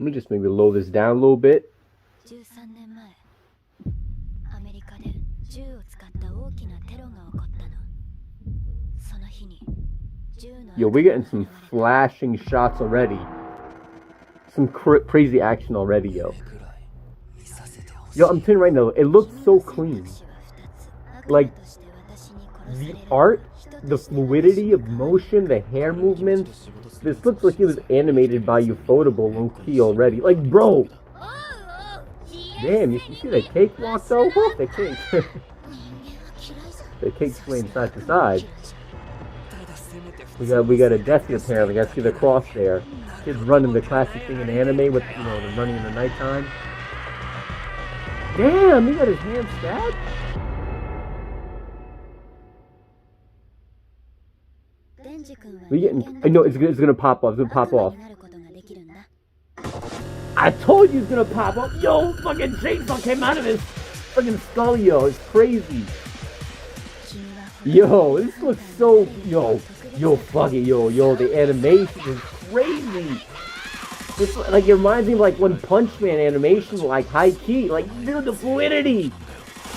Let me just maybe lower this down a little bit. Yo, we're getting some flashing shots already. Some crazy action already, yo. Yo, I'm telling you right now, it looks so clean. Like, the art, the fluidity of motion, the hair movements. This looks like it was animated by Ufotable low-key already. Like, bro! Damn, you see that cakewalk though? Whoop, the cake. The cake's swaying side to side. We got a Desi apparently. I see the cross there. Kids running the classic thing in anime with, you know, the running in the nighttime. Damn, he got his hand stabbed? We getting, I know it's gonna pop off. It's gonna pop off. I told you it's gonna pop off. Yo, fucking chainsaw came out of his fucking skull, yo. It's crazy. Yo, this looks so, yo, fuck it, yo, the animation is crazy. It's like, it reminds me of like One Punch Man animation, like high key, like, dude, the fluidity.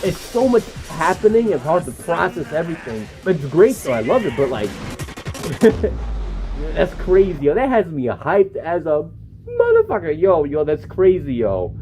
It's so much happening, it's hard to process everything. But it's great though, I love it, but like, that's crazy, yo. That has me hyped as a motherfucker, yo, that's crazy, yo.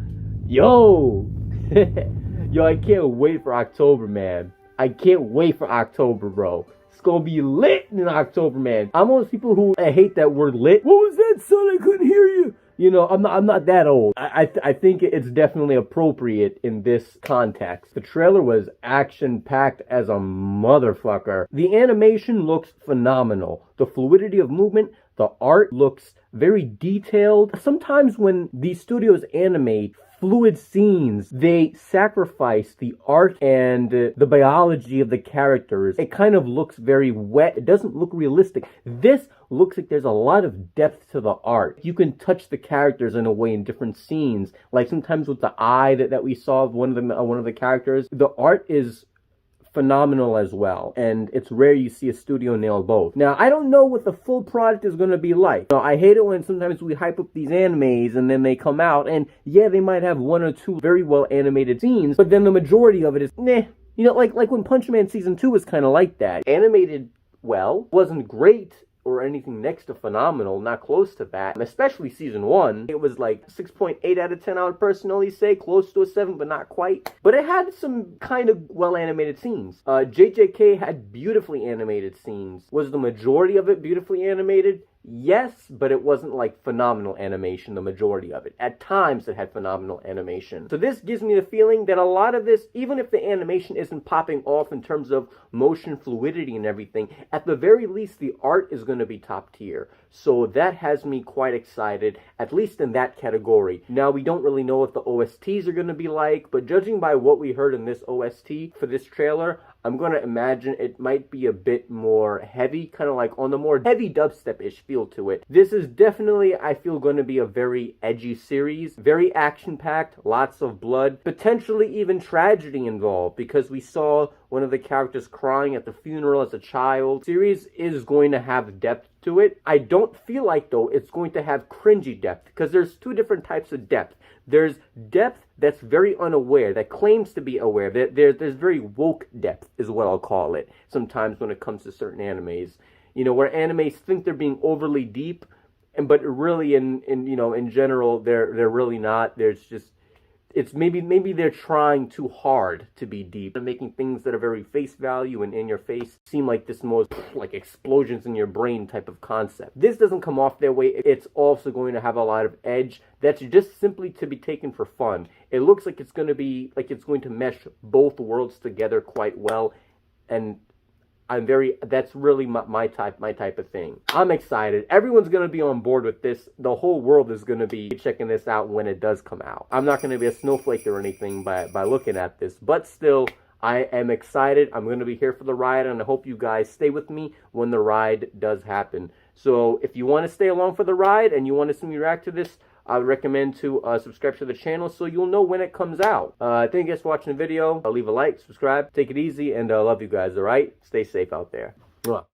Yo, I can't wait for October, man. I can't wait for October, bro. It's gonna be lit in October, man. I'm one of those people who hate that word lit. What was that, son? I couldn't hear you. You know, I'm not that old. I think it's definitely appropriate in this context. The trailer was action-packed as a motherfucker. The animation looks phenomenal. The fluidity of movement, the art looks very detailed. Sometimes when these studios animate fluid scenes, they sacrifice the art and the biology of the characters. It kind of looks very wet. It doesn't look realistic. This looks like there's a lot of depth to the art. You can touch the characters in a way in different scenes. Like sometimes with the eye that we saw of one of the characters. The art is phenomenal as well, and it's rare you see a studio nail both. Now, I don't know what the full product is going to be like. You know, I hate it when sometimes we hype up these animes and then they come out, and yeah, they might have one or two very well animated scenes, but then the majority of it is meh. You know, like when Punch Man Season 2 was kind of like that. Animated well, wasn't great or anything next to phenomenal, not close to that. Especially Season 1. It was like 6.8 out of 10, I would personally say. Close to a 7, but not quite. But it had some kind of well-animated scenes. JJK had beautifully animated scenes. Was the majority of it beautifully animated? Yes, but it wasn't like phenomenal animation, the majority of it. At times it had phenomenal animation. So this gives me the feeling that a lot of this, even if the animation isn't popping off in terms of motion fluidity and everything, at the very least the art is going to be top tier. So that has me quite excited, at least in that category. Now, we don't really know what the OSTs are going to be like, but judging by what we heard in this OST for this trailer, I'm going to imagine it might be a bit more heavy, kind of like on the more heavy dubstep-ish feel to it. This is definitely, I feel, going to be a very edgy series, very action-packed, lots of blood, potentially even tragedy involved, because we saw one of the characters crying at the funeral as a child. The series is going to have depth to it. I don't feel like, though, it's going to have cringy depth, because there's two different types of depth. There's depth that's very unaware, that claims to be aware. There's very woke depth, is what I'll call it, sometimes when it comes to certain animes. You know, where animes think they're being overly deep, but really, in general, they're really not. There's just, it's maybe they're trying too hard to be deep. They're making things that are very face value and in your face seem like this most like explosions in your brain type of concept. This doesn't come off that way. It's also going to have a lot of edge that's just simply to be taken for fun. It looks like it's going to be like it's going to mesh both worlds together quite well, and that's really my type of thing. I'm excited. Everyone's going to be on board with this. The whole world is going to be checking this out when it does come out. I'm not going to be a snowflake or anything by looking at this, but still, I am excited. I'm going to be here for the ride, and I hope you guys stay with me when the ride does happen. So if you want to stay along for the ride and you want to see me react to this, I would recommend to subscribe to the channel so you'll know when it comes out. Thank you guys for watching the video. Leave a like, subscribe, take it easy, and I love you guys, alright? Stay safe out there. Mwah.